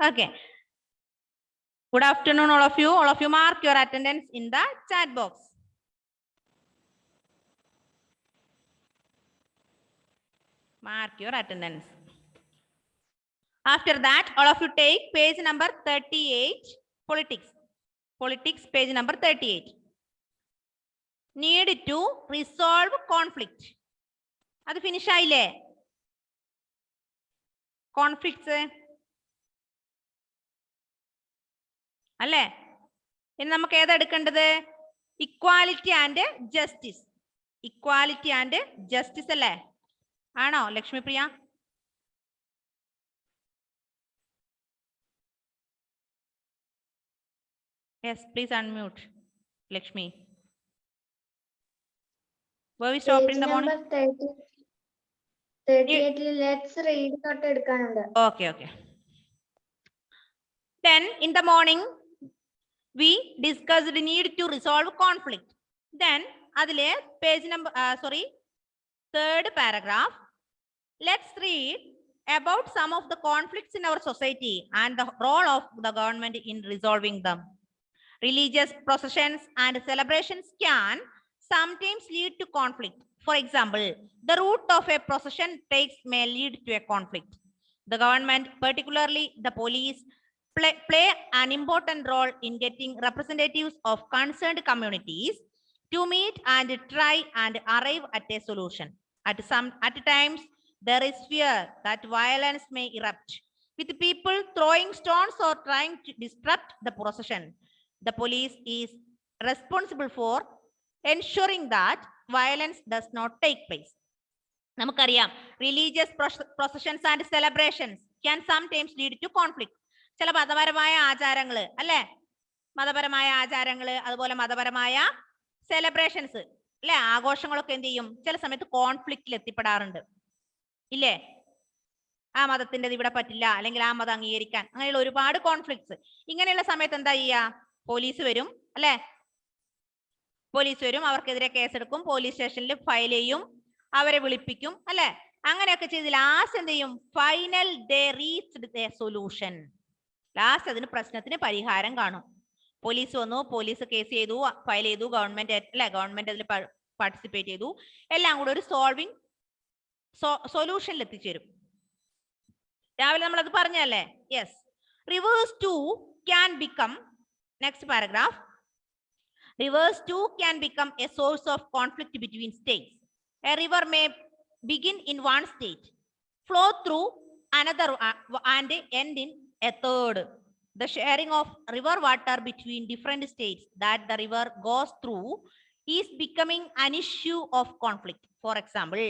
Okay. Good afternoon, all of you. All of you mark your attendance in the chat box. Mark your attendance. After that, all of you take page number 38, politics. Politics, page number 38. Need to resolve conflict. That's finish aile. Conflicts. അല്ലേ? ഇനി നമുക്ക് ഏതാ എടുക്കേണ്ടത്? Equality and justice. Equality and justice അല്ലേ? ആണോ Lakshmipriya? Yes, please unmute, Lakshmi. Where we stopped in the morning? 38 let's read തൊട്ട് എടുക്കാനുണ്ട്. Okay. Then in the morning we discussed the need to resolve conflict. Then adile page number third paragraph. Let's read about some of the conflicts in our society and the role of the government in resolving them. Religious processions and celebrations can sometimes lead to conflict. For example, the route of a procession may lead to a conflict. The government, particularly the police, play an important role in getting representatives of concerned communities to meet and try and arrive at a solution. At times, there is fear that violence may erupt, with people throwing stones or trying to disrupt the procession. The police is responsible for ensuring that violence does not take place. നമുക്കറിയാം, religious processions and celebrations can sometimes lead to conflict. ചില മതപരമായ ആചാരങ്ങള് അല്ലെ, മതപരമായ ആചാരങ്ങള് അതുപോലെ മതപരമായ celebrations അല്ലെ, ആഘോഷങ്ങളൊക്കെ എന്ത് ചെയ്യും, ചില സമയത്ത് കോൺഫ്ലിക്റ്റിൽ എത്തിപ്പെടാറുണ്ട് ഇല്ലേ? ആ മതത്തിൻ്റെ ഇവിടെ പറ്റില്ല, അല്ലെങ്കിൽ ആ മതം അംഗീകരിക്കാൻ, അങ്ങനെയുള്ള ഒരുപാട് കോൺഫ്ലിക്ട്സ്. ഇങ്ങനെയുള്ള സമയത്ത് എന്താ ചെയ്യുക? പോലീസ് വരും അല്ലെ, പോലീസ് വരും, അവർക്കെതിരെ കേസെടുക്കും, പോലീസ് സ്റ്റേഷനിൽ ഫയൽ ചെയ്യും, അവരെ വിളിപ്പിക്കും അല്ലെ. അങ്ങനെയൊക്കെ ചെയ്ത് ലാസ്റ്റ് എന്ത് ചെയ്യും? Final they reached A solution. Last അതിന് പ്രശ്നത്തിന് പരിഹാരം കാണും. പോലീസ് വന്നു, പോലീസ് കേസ് ചെയ്തു, ഫയൽ ചെയ്തു, ഗവൺമെന്റ് അല്ലെ, ഗവൺമെന്റ് അതിൽ പാർട്ടിസിപ്പേറ്റ് ചെയ്തു, എല്ലാം കൂടെ ഒരു സോൾവിങ് സൊല്യൂഷനിൽ എത്തിച്ചേരും. രാവിലെ നമ്മളത് പറഞ്ഞല്ലേ? Yes. Rivers too can become, next paragraph, rivers too can become a source of conflict between states. A river may begin in one state, flow through another and end in a third. The sharing of river water between different states that the river goes through is becoming an issue of conflict. For example,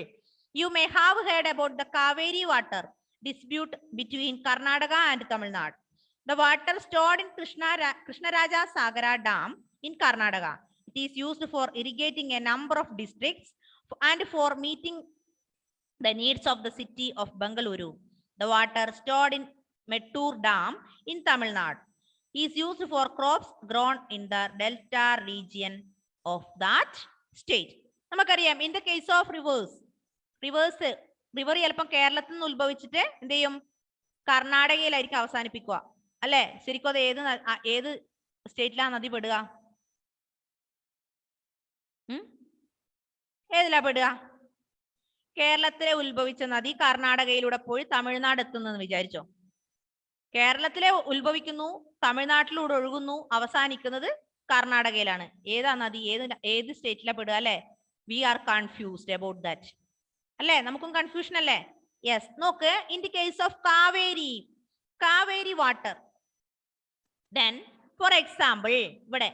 you may have heard about the Kaveri water dispute between Karnataka and Tamil Nadu. The water stored in Krishnaraja Sagara Dam in Karnataka. It is used for irrigating a number of districts and for meeting the needs of the city of Bengaluru. The water stored in Mettur Dam in Tamil Nadu is used for crops grown in the delta region of that state. നമുക്കറിയാം, in the case of rivers, river ചിലപ്പം കേരളത്തിൽ നിന്ന് ഉത്ഭവിച്ചിട്ട് എന്ത് ചെയ്യും? കർണാടകയിലായിരിക്കും അവസാനിപ്പിക്കുക അല്ലെ. ശരിക്കും അത് ഏത് സ്റ്റേറ്റിലാണ് നദി പെടുക? ഏതിലാ പെടുക? കേരളത്തിലെ ഉത്ഭവിച്ച നദി കർണാടകയിലൂടെ പോയി തമിഴ്നാട് എത്തുന്നെന്ന് വിചാരിച്ചോ. കേരളത്തിലെ ഉത്ഭവിക്കുന്നു, തമിഴ്നാട്ടിലൂടെ ഒഴുകുന്നു, അവസാനിക്കുന്നത് കർണാടകയിലാണ്. ഏതാ നദി? ഏത് സ്റ്റേറ്റിലാ പെടുക അല്ലെ? We are confused about that അല്ലെ. നമുക്കും കൺഫ്യൂഷൻ അല്ലേ? യെസ്. നോക്ക്, in the case of Kaveri water, then for example ഇവിടെ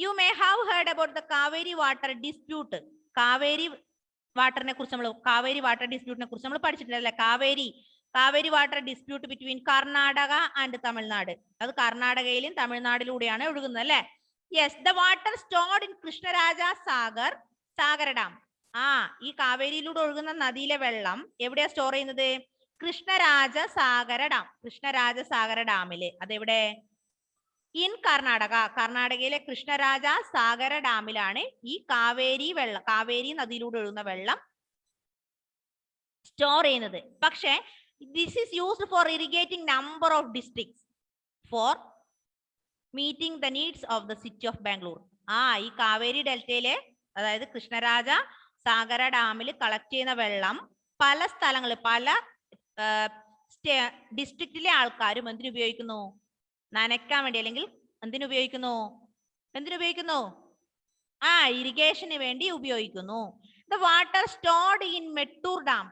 you may have heard about the Kaveri water dispute. Kaveri വാട്ടറിനെ കുറിച്ച് കാവേരി വാട്ടർ ഡിസ്പ്യൂട്ടിനെ കുറിച്ച് നമ്മൾ പഠിച്ചിട്ടില്ലേ? Kaveri water dispute between Karnataka and Tamil Nadu. അത് കർണാടകയിലും തമിഴ്നാടിലൂടെയാണ് ഒഴുകുന്നത് അല്ലെ. Yes. The water stored in Krishnaraja Sagara dam. ഈ കാവേരിയിലൂടെ ഒഴുകുന്ന നദിയിലെ വെള്ളം എവിടെയാ സ്റ്റോർ ചെയ്യുന്നത്? കൃഷ്ണരാജ സാഗര ഡാമില്. അതെവിടെ? ഇൻ കർണാടകയിലെ കൃഷ്ണരാജ സാഗര ഡാമിലാണ് ഈ കാവേരി നദിയിലൂടെ ഒഴുകുന്ന വെള്ളം സ്റ്റോർ ചെയ്യുന്നത്. പക്ഷെ This is used for irrigating number of districts for meeting the needs of the city of Bangalore. ഈ കാവേരി ഡെൽറ്റയിലെ അതായത് കൃഷ്ണരാജ സാഗര ഡാമിൽ കളക്ട് ചെയ്യുന്ന വെള്ളം പല സ്ഥലങ്ങളിൽ പല ഡിസ്ട്രിക്റ്റിലെ ആൾക്കാരും എന്തിനുപയോഗിക്കുന്നു? നനയ്ക്കാൻ വേണ്ടി, അല്ലെങ്കിൽ എന്തിനുപയോഗിക്കുന്നു? ഇറിഗേഷന് വേണ്ടി ഉപയോഗിക്കുന്നു. The water stored in Mettur Dam.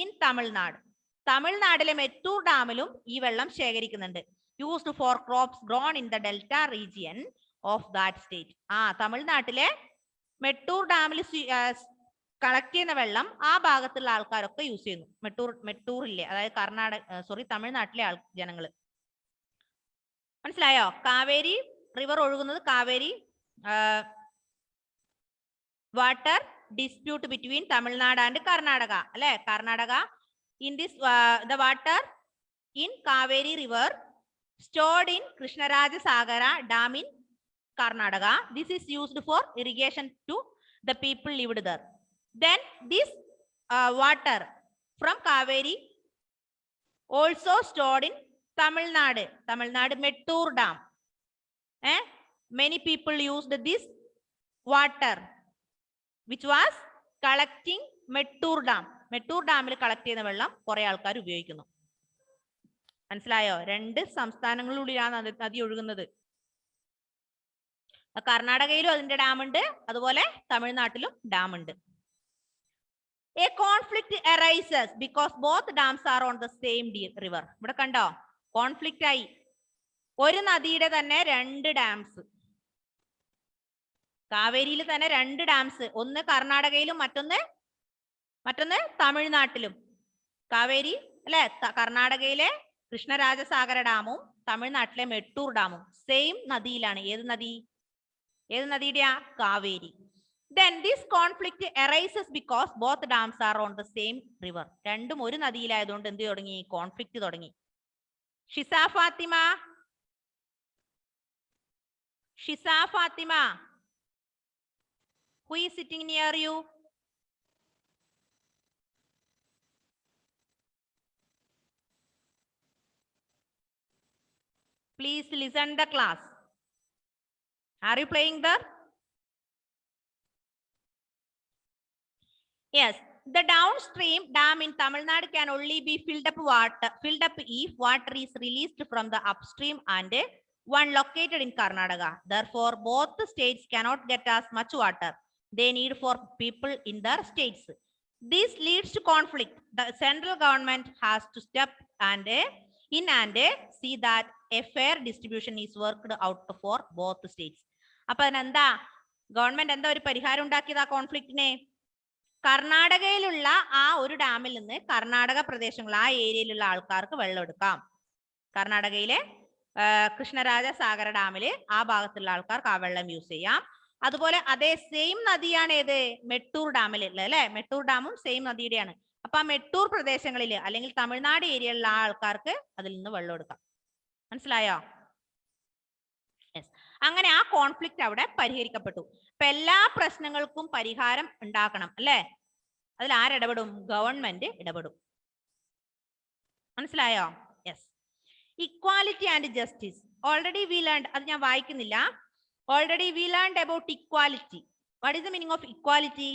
In Tamil Nadu. തമിഴ്നാട്ടിലെ മെറ്റൂർ ഡാമിലും ഈ വെള്ളം ശേഖരിക്കുന്നുണ്ട്. Used for crops grown in the delta region of that state. തമിഴ്നാട്ടിലെ മെട്ടൂർ ഡാമിൽ കളക്ട് ചെയ്യുന്ന വെള്ളം ആ ഭാഗത്തുള്ള ആൾക്കാരൊക്കെ യൂസ് ചെയ്യുന്നു. മെട്ടൂറില്ലേ, അതായത് തമിഴ്നാട്ടിലെ ജനങ്ങള്. മനസ്സിലായോ? കാവേരി റിവർ ഒഴുകുന്നത് Kaveri water dispute between Tamil Nadu and Karnataka അല്ലെ. Karnataka in this the water in Kaveri river stored in Krishnaraja Sagara Dam in Karnataka. This is used for irrigation to the people lived there. Then this water from Kaveri also stored in Tamil Nadu Mettur Dam. Many people used this water which was collecting Mettur Dam. Mettur Dam il collect ചെയ്യുന്ന വെള്ളം കുറെ ആൾക്കാർ ഉപയോഗിക്കുന്നു. മനസ്സിലായോ? രണ്ട് സംസ്ഥാനങ്ങളിലൂടെയാണ് നദി ഒഴുകുന്നത്. കർണാടകയിലും അതിന്റെ ഡാം ഉണ്ട്, അതുപോലെ തമിഴ്നാട്ടിലും ഡാം ഉണ്ട്. A conflict arises because both dams are on the same river. ഇവിടെ കണ്ടോ? കോൺഫ്ലിക്റ്റ് ആയി. ഒരു നദിയുടെ തന്നെ രണ്ട് ഡാംസ്. കാവേരിയിൽ തന്നെ രണ്ട് ഡാംസ്, ഒന്ന് കർണാടകയിലും മറ്റൊന്ന് തമിഴ്നാട്ടിലും. കാവേരി അല്ലെ, കർണാടകയിലെ കൃഷ്ണരാജസാഗര ഡാമും തമിഴ്നാട്ടിലെ മെട്ടൂർ ഡാമും സെയിം നദിയിലാണ്. ഏത് നദിയുടെയാ? Kaveri. Then this conflict arises because both dams are on the same river. രണ്ടും ഒരു നദിയിലായതുകൊണ്ട് എന്ത് തുടങ്ങി? കോൺഫ്ലിക്റ്റ് തുടങ്ങി. Shiza Fathima, who is sitting near you? Please listen the class. Are you playing there? Yes, the downstream dam in Tamil Nadu can only be filled up if water is released from the upstream and one located in Karnataka. Therefore, both states cannot get as much water they need for people in their states. This leads to conflict. The central government has to step in and see that a fair distribution is worked out for both states. അപ്പൊ അതിനെന്താ government എന്താ ഒരു പരിഹാരം ഉണ്ടാക്കിയത് ആ കോൺഫ്ലിക്റ്റിനെ? കർണാടകയിലുള്ള ആ ഒരു ഡാമിൽ നിന്ന് കർണാടക പ്രദേശങ്ങൾ ആ ഏരിയയിലുള്ള ആൾക്കാർക്ക് വെള്ളം എടുക്കാം. കർണാടകയിലെ കൃഷ്ണരാജ സാഗര ഡാമില് ആ ഭാഗത്തുള്ള ആൾക്കാർക്ക് ആ വെള്ളം യൂസ് ചെയ്യാം. അതുപോലെ അതേ സെയിം നദിയാണ് ഏത്? മെട്ടൂർ ഡാമിലുള്ള അല്ലെ. മെട്ടൂർ ഡാമും സെയിം നദിയുടെയാണ്. അപ്പൊ ആ മെട്ടൂർ പ്രദേശങ്ങളിൽ അല്ലെങ്കിൽ തമിഴ്നാട് ഏരിയയിലുള്ള ആൾക്കാർക്ക് അതിൽ നിന്ന് വെള്ളം എടുക്കാം. മനസ്സിലായോ? യെസ്. അങ്ങനെ ആ കോൺഫ്ലിക്റ്റ് അവിടെ പരിഹരിക്കപ്പെട്ടു. അപ്പൊ എല്ലാ പ്രശ്നങ്ങൾക്കും പരിഹാരം ഉണ്ടാക്കണം അല്ലെ. അതിൽ ആരിടപെടും? ഗവൺമെന്റ് ഇടപെടും. മനസ്സിലായോ? Yes. Equality and justice. Already V learned, അത് ഞാൻ വായിക്കുന്നില്ല. Already V learned about equality. What is the meaning of equality?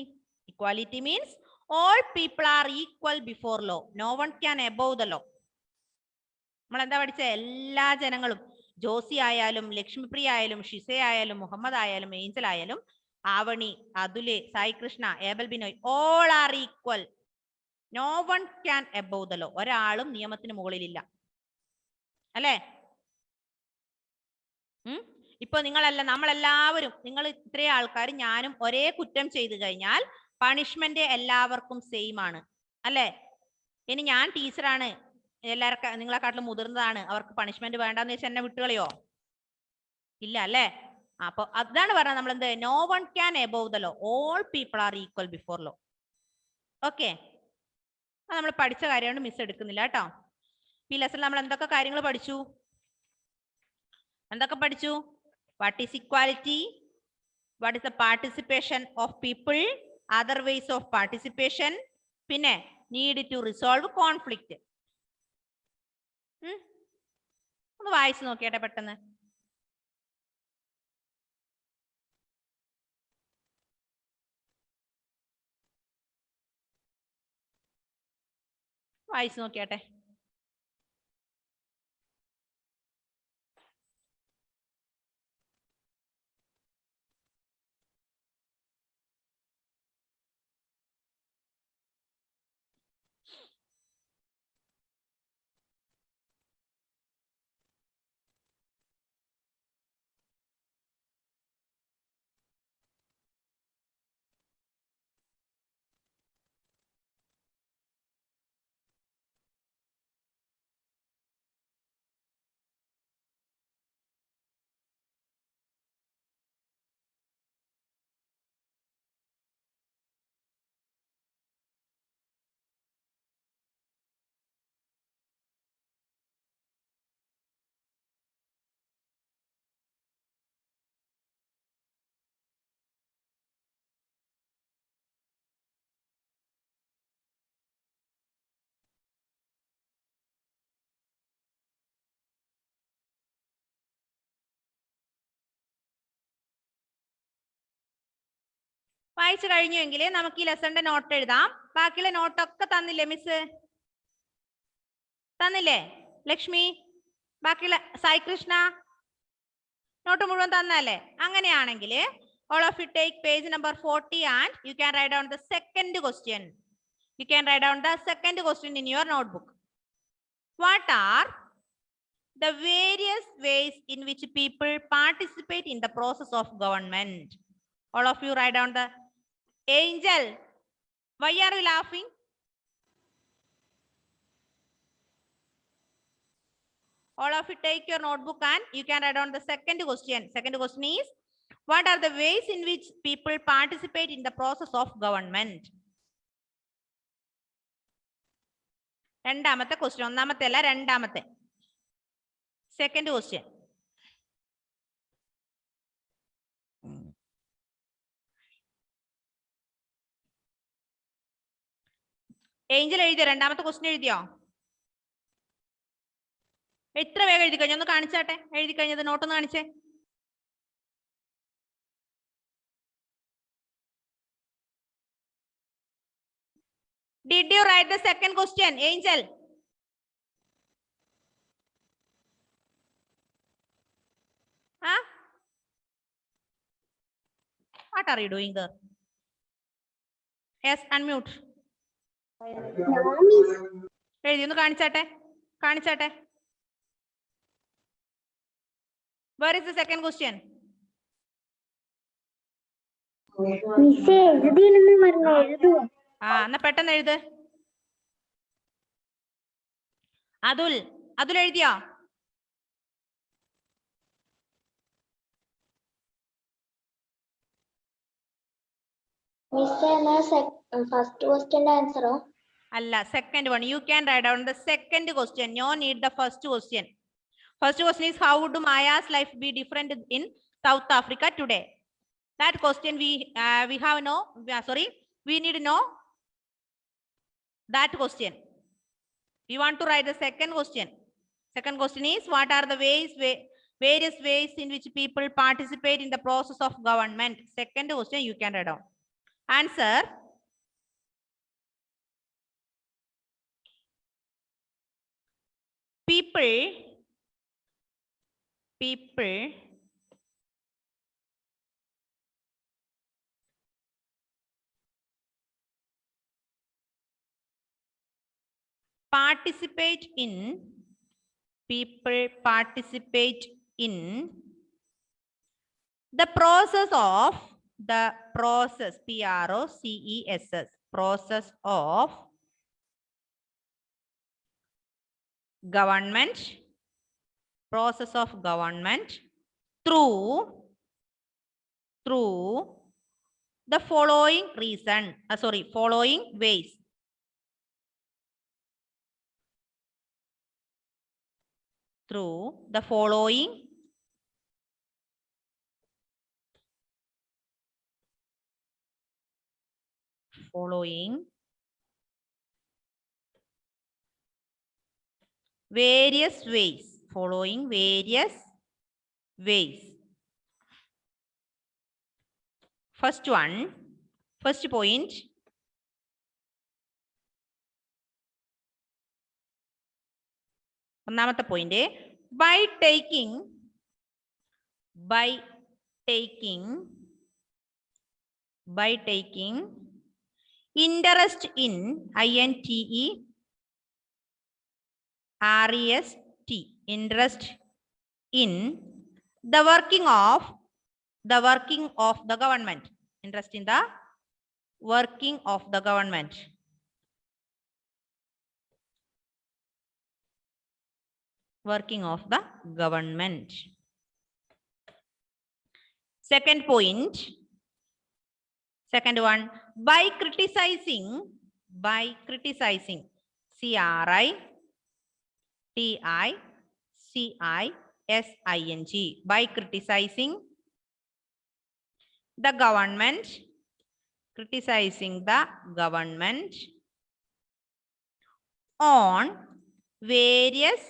Equality means all people are equal before law. No one can above the law. നമ്മൾ എന്താ പഠിച്ച? എല്ലാ ജനങ്ങളും, ജോസി ആയാലും ലക്ഷ്മിപ്രിയ ആയാലും ഷിസ ആയാലും മുഹമ്മദ് ആയാലും ഏഞ്ചൽ ആയാലും Avani, Atul, Sai Krishna, Abel Binoy, all are equal. No one can above the law. ഒരാളും നിയമത്തിന് മുകളിലില്ല അല്ലേ? ഇപ്പൊ നമ്മളെല്ലാവരും, നിങ്ങൾ ഇത്രയും ആൾക്കാർ, ഞാനും ഒരേ കുറ്റം ചെയ്തു കഴിഞ്ഞാൽ പണിഷ്മെന്റ് എല്ലാവർക്കും സെയിം ആണ് അല്ലെ? ഇനി ഞാൻ ടീച്ചറാണ്, എല്ലാവർക്കും നിങ്ങളെക്കാട്ടിലും മുതിർന്നതാണ്, അവർക്ക് പണിഷ്മെന്റ് വേണ്ടെന്ന് വെച്ചാൽ എന്നെ വിട്ടുകളയോ? ഇല്ല അല്ലെ? അപ്പൊ അതാണ് പറഞ്ഞത് നമ്മൾ എന്ത്? No one can above the law, all people are equal before law. Okay, നമ്മൾ പഠിച്ച കാര്യമാണ്, മിസ് എടുക്കുന്നില്ല കേട്ടോ. ഈ ലെസണിൽ നമ്മൾ എന്തൊക്കെ കാര്യങ്ങൾ പഠിച്ചു? What is equality, what is the participation of people, other ways of participation, പിന്നെ need to resolve conflict. ഒന്ന് വായിച്ചു നോക്കിയാട്ടെ പെട്ടെന്ന്. വായിച്ചു നോക്കിയാട്ടെ. വായിച്ചു കഴിഞ്ഞുവെങ്കിൽ നമുക്ക് ഈ ലെസന്റെ നോട്ട് എഴുതാം. ബാക്കിയുള്ള നോട്ടൊക്കെ തന്നില്ലേ മിസ്? തന്നില്ലേ ലക്ഷ്മി? ബാക്കിയുള്ള സായി കൃഷ്ണ നോട്ട് മുഴുവൻ തന്നല്ലേ? അങ്ങനെയാണെങ്കിൽ all of you take page number 40 and you can write down the second question. You can write down the second question in your notebook. What are the various ways in which people participate in the process of government? All of you write down the Angel. Why are you laughing? All of you take your notebook and you can write down the second question. Second question is, what are the ways in which people participate in the process of government? രണ്ടാമത്തെ question, ഒന്നാമത്തെ അല്ല രണ്ടാമത്തെ. Second question. Angel എഴുതിയോ? രണ്ടാമത്തെ question എഴുതിയോ? എത്ര വേഗം എഴുതി കഴിഞ്ഞു? ഒന്ന് കാണിച്ചാട്ടെ. എഴുതി കഴിഞ്ഞത് നോട്ടൊന്ന് കാണിച്ചേ. Did you write the second question, Angel? Huh? What are you doing there? Yes, unmute. എഴുതി ഒന്ന് കാണിച്ചാട്ടെ. കാണിച്ചാട്ടെ. Where is the second question? എന്നാ പെട്ടെന്ന് എഴുത്. അതുൽ, അതുൽ എഴുതിയോ? ഫസ്റ്റ് ക്വസ്റ്റ്യന്റെ ആൻസറോ? അല്ല, second one. You can write down the second question. No need the first question. First question is, how would Maya's life be different in South Africa today? That question we have no, sorry, we need to know that question. We want to write the second question. Second question is, what are the various ways in which people participate in the process of government? Second question you can write down. Answer. People participate in the process of process of government through the following following ways. Through the following various ways. Following various ways. First point. ഒന്നാമത്തെ point by taking interest in INTEREST interest in the working of the government. Interest in the working of the government. Working of the government. Second point. Second one, by criticizing, CRITICIZING, by criticizing the government, on various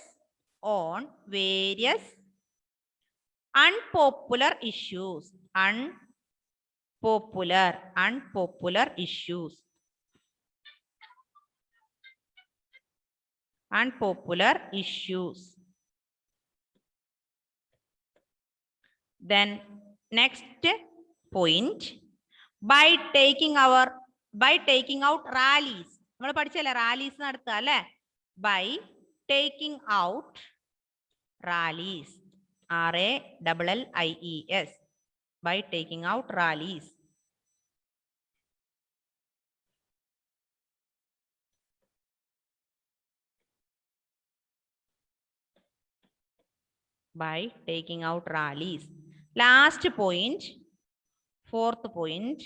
unpopular issues. Unpopular issues. Then next point, by taking out rallies. നമ്മൾ പഠിച്ചല്ലേ rallies നടത്തുക അല്ലേ? by taking out rallies. RALLIES. by taking out rallies. By taking out rallies. Last point, fourth point.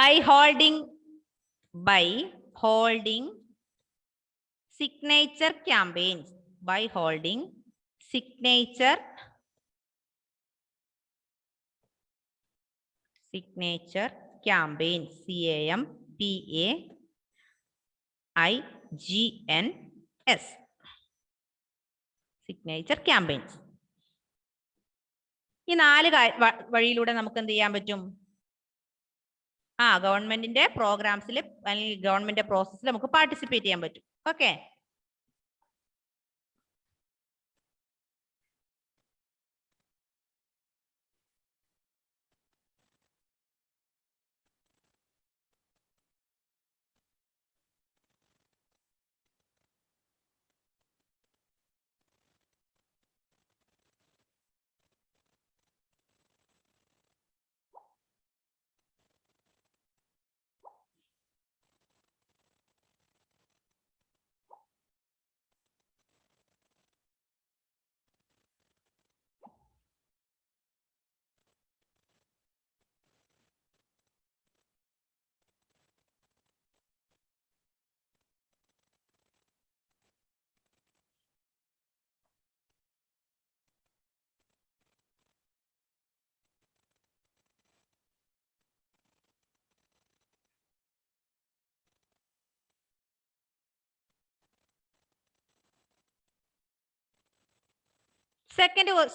By holding signature campaigns. By holding signature campaigns. CAMPAIGNS. signature campaigns. ഈ 4 വഴിയിലൂടെ നമുക്ക് എന്ത് ചെയ്യാൻ പറ്റും? ഗവൺമെന്റിന്റെ പ്രോഗ്രാംസിൽ അല്ലെങ്കിൽ ഗവൺമെന്റ് പ്രോസസ്സിൽ നമുക്ക് പാർട്ടിസിപ്പേറ്റ് ചെയ്യാൻ പറ്റും. ഓക്കെ,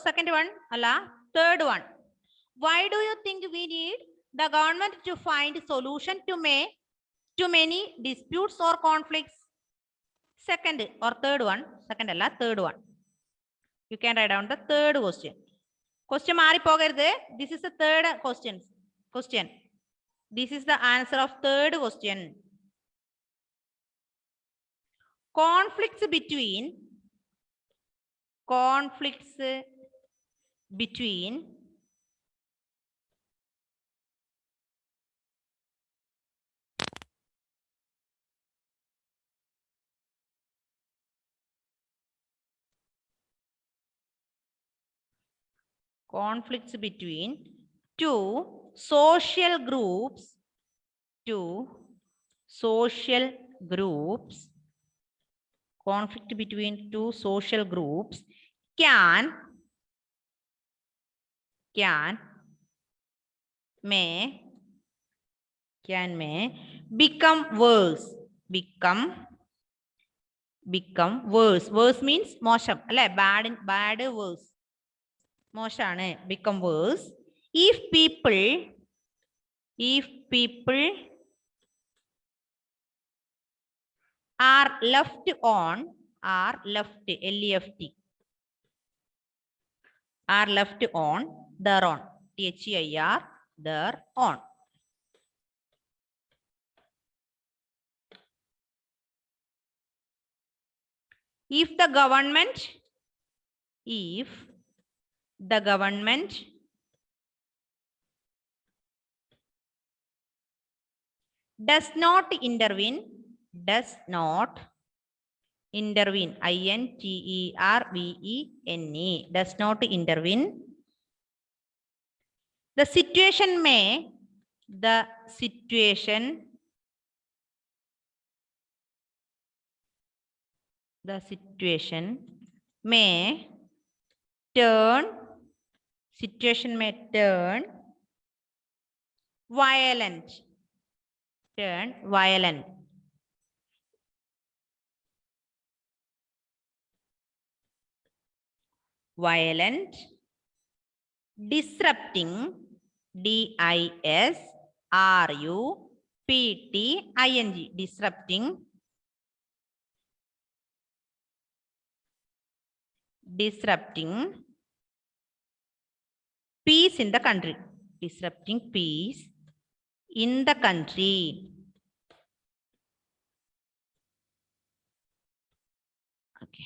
second one അല്ല, third one. Why do you think we need the government to find solution to many disputes or conflicts? Second or third one? Second അല്ല, third one. You can write down the third question. Question മാറി പോകരുത്. This is the third question. This is the answer of third question. Conflicts between two social groups conflict between two social groups may can may become worse. Become worse. Worse means മോശം അല്ലെ? bad worse. മോശാണ്. Become worse if people are left on, left are left on their own, THEIR, their own. If the government does not intervene, INTERVENE, does not intervene, the situation may turn violent. Disrupting, DISRUPTING, disrupting peace in the country. Disrupting peace in the country. Okay.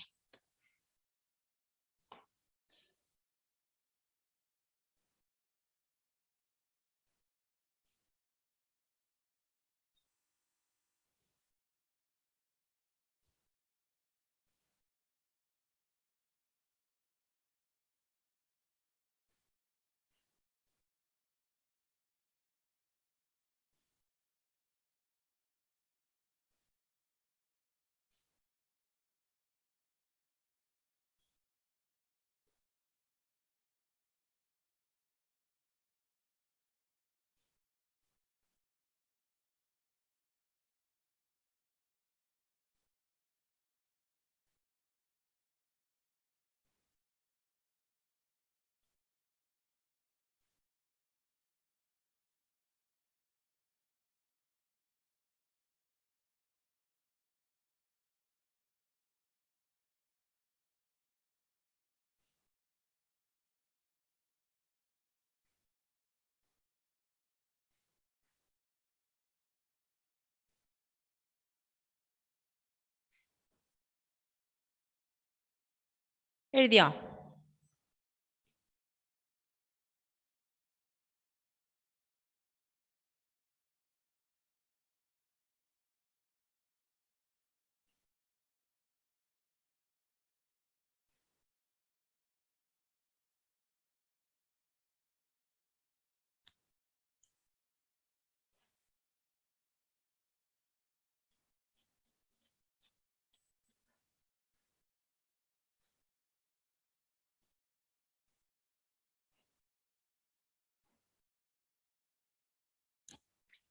എഴുതിയോ?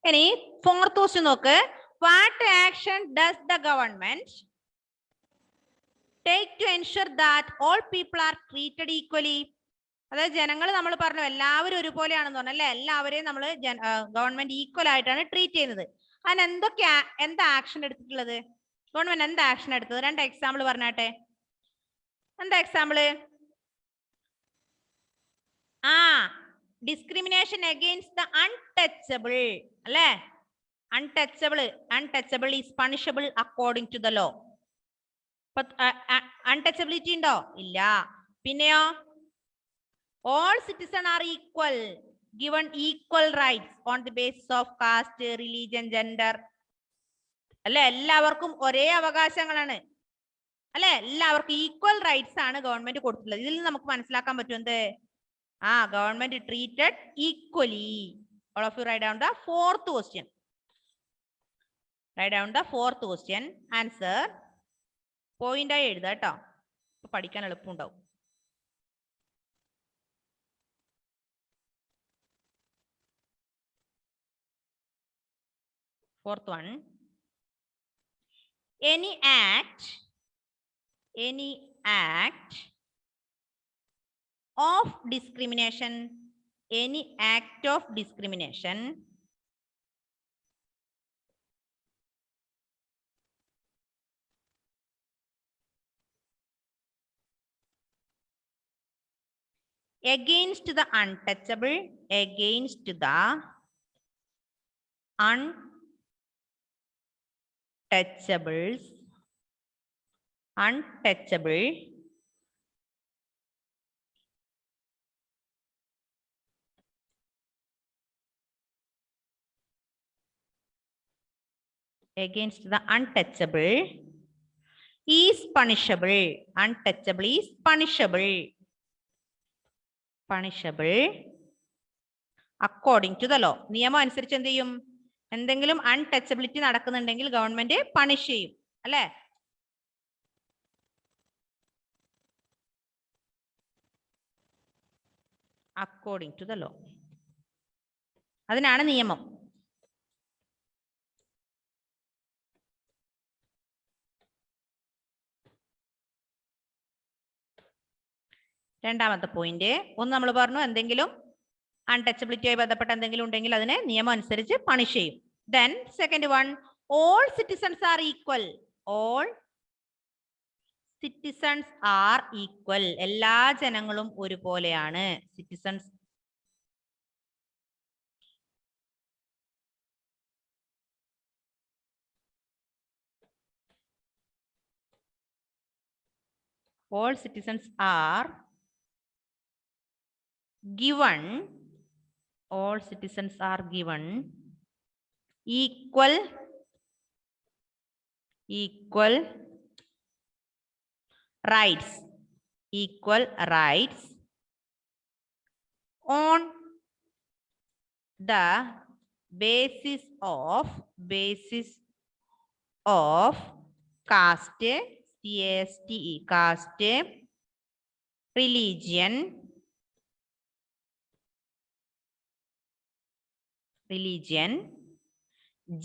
ഇനി fourth question നോക്ക്. What action does the government take to ensure that all people are treated equally? അതായത് ജനങ്ങൾ നമ്മൾ പറഞ്ഞു എല്ലാവരും ഒരുപോലെയാണെന്ന് പറഞ്ഞു അല്ലെ? എല്ലാവരെയും നമ്മൾ ഗവൺമെന്റ് ഈക്വൽ ആയിട്ടാണ് ട്രീറ്റ് ചെയ്യുന്നത്. അതിന് എന്താ ആക്ഷൻ എടുത്തിട്ടുള്ളത്? ഗവൺമെന്റ് എന്താ ആക്ഷൻ എടുത്തത്? 2 എക്സാമ്പിൾ പറഞ്ഞാട്ടെ. എന്താ example? Discrimination against the untouchable അല്ലെ? Untouchable is punishable according to the law. Untouchability ഉണ്ടോ? ഇല്ല. പിന്നെയോ all citizens are equal, given equal rights on the basis of caste, religion, gender. അല്ലെ? എല്ലാവർക്കും ഒരേ അവകാശങ്ങളാണ് അല്ലെ? എല്ലാവർക്കും ഈക്വൽ റൈറ്റ്സ് ആണ് ഗവൺമെന്റ് കൊടുത്തിട്ടുള്ളത്. ഇതിൽ നമുക്ക് മനസ്സിലാക്കാൻ പറ്റും എന്ത്? Government treated equally. All of you write down the fourth question. Answer point ആയി എഴുതാ കേട്ടോ. പഠിക്കാൻ എളുപ്പമുണ്ടാവും. Fourth one. Any act of discrimination, any act of discrimination against the untouchable, untouchable against the untouchable is punishable. Untouchable is punishable according to the law. നിയമം അനുസരിച്ച് എന്ത് ചെയ്യും? എന്തെങ്കിലും untouchability നടക്കുന്നുണ്ടെങ്കിൽ government punish ചെയ്യും, അല്ലേ? According to the law. അതിനാണ് നിയമം. രണ്ടാമത്തെ പോയിന്റ്, ഒന്ന് നമ്മൾ പറഞ്ഞു എന്തെങ്കിലും അൺടച്ചബിലിറ്റിയായി ബന്ധപ്പെട്ട എന്തെങ്കിലും ഉണ്ടെങ്കിൽ അതിനെ നിയമം അനുസരിച്ച് പണിഷ് ചെയ്യും. Then second one, all citizens are equal. All citizens are equal. എല്ലാ ജനങ്ങളും ഒരുപോലെയാണ്. Citizens all citizens are given, all citizens are given equal rights, on the basis of caste, caste, religion,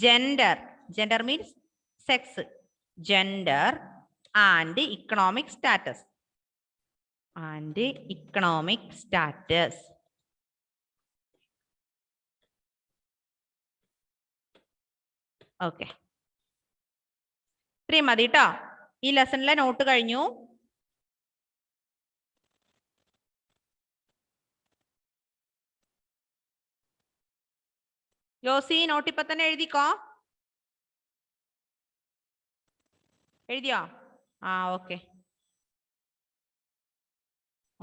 gender means sex, gender, and economic status. Okay, ഇത്രയും മതി കേട്ടോ. ഈ ലെസണിലെ not കഴിഞ്ഞു. Yossi not ഇപ്പൊ തന്നെ എഴുതിക്കോ. എഴുതിയോ? ആ ഓക്കെ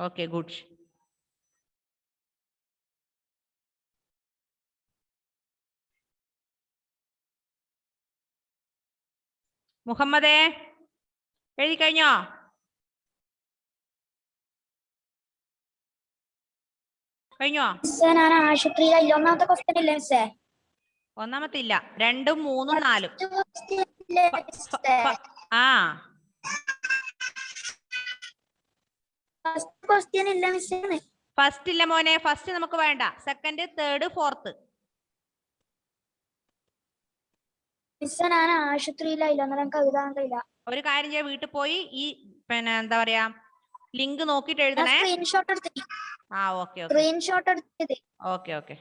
ഓക്കെ, ഗുഡ്. മുഹമ്മദേ, എഴുതി കഴിഞ്ഞോ? കഴിഞ്ഞോ? ഒന്നാമത്തെ ക്വസ്റ്റ്യൻ ഇല്ലേ മിസ്സേ? ഒന്നാമത്തെ ഇല്ല, 2, 3, 4. ആ ക്വസ്റ്റ്യൻ ഇല്ല മിസ്സേ. ഫസ്റ്റ് ഇല്ല മോനെ, ഫസ്റ്റ് നമുക്ക് വേണ്ട. Second, third, fourth. മിസ്സേ ഞാൻ ആശുപത്രിയിലായില്ല, അന്നേരം കവിത കണ്ടില്ല. ഒരു കാര്യം ചെയ്യാൻ, വീട്ടിൽ പോയി ഈ പിന്നെ എന്താ പറയാ ലിങ്ക് നോക്കിട്ട് എഴുതണേ. സ്ക്രീൻഷോട്ട് എടുത്തിട്ട്. ആ ഓക്കെ ഓക്കെ, സ്ക്രീൻഷോട്ട് എടുത്തത്. Okay okay.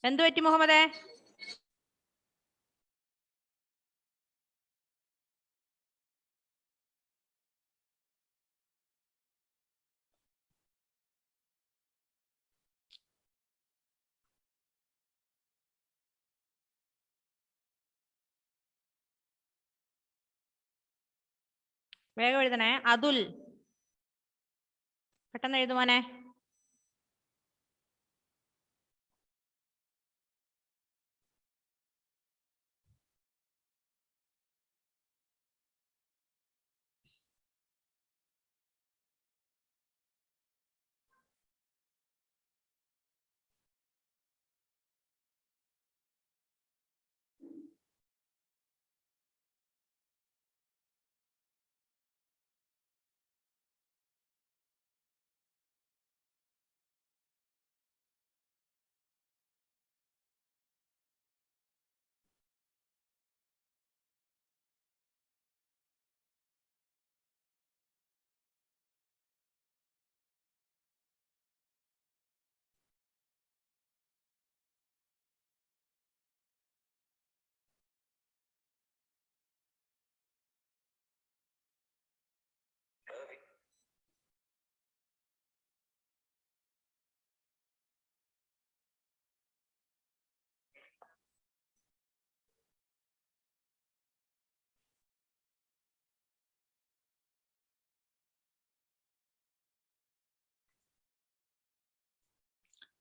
എന്ത് പറ്റി മുഹമ്മദേ? വേഗം എഴുതണേ. അതുൽ, പെട്ടെന്ന് എഴുതുമോനെ.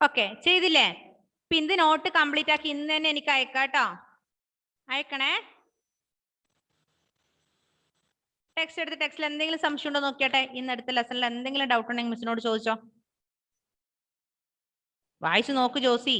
ഓക്കെ, ചെയ്തില്ലേ? ഇത് നോട്ട് കംപ്ലീറ്റ് ആക്കി ഇന്ന് തന്നെ എനിക്ക് അയക്കാട്ടോ. അയക്കണേ. ടെക്സ്റ്റ് എടുത്ത് ടെക്സ്റ്റിൽ എന്തെങ്കിലും സംശയം ഉണ്ടോ നോക്കിയാട്ടെ. ഇന്ന് അടുത്ത ലെസണിൽ എന്തെങ്കിലും ഡൗട്ട് ഉണ്ടെങ്കിൽ മിസ്സിനോട് ചോദിച്ചോ. വായിച്ചു നോക്ക് ജോസി.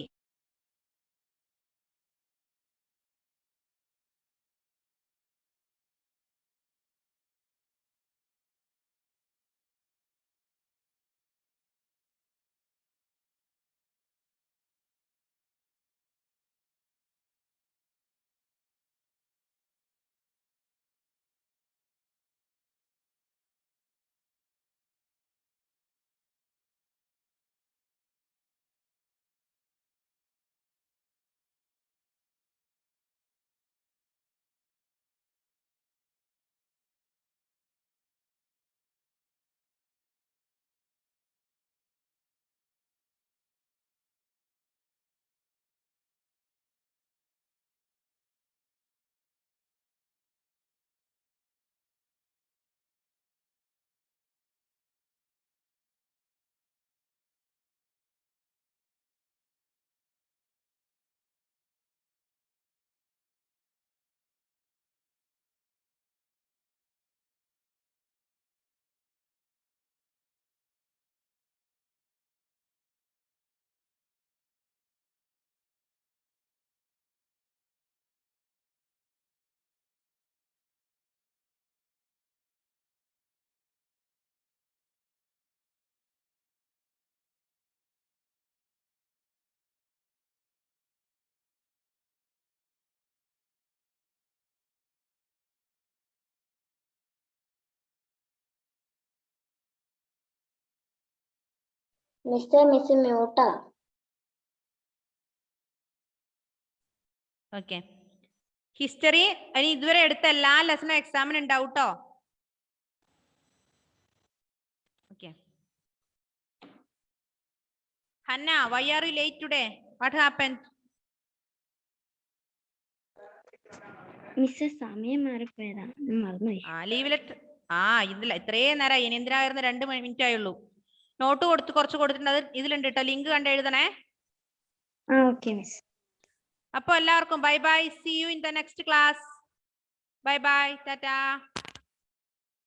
മിസ് മ്യൂട്ടാ. ഓക്കെ, ഹിസ്റ്ററി ഇനി ഇതുവരെ എടുത്ത എല്ലാ ലെസണും എക്സാമിന് ഉണ്ടാവും ട്ടോ. Okay, Hannah, why are you late today? What happened? Miss സമയം മാറിപ്പോയതാ, മറന്നുപോയി. Leave letter. ഇതില്ല, ഇത്രയും നേരം ഇനി എന്തിനായിരുന്നു 2 മിനിറ്റ് ആയുള്ളൂ. നോട്ട് കുറച്ച് കൊടുത്തിട്ടുണ്ട്, അത് ഇതിലുണ്ട് കേട്ടോ. ലിങ്ക് കണ്ട് എഴുതണേ. Okay miss. അപ്പൊ എല്ലാവർക്കും bye bye. See you in the next class. Bye bye, Tata.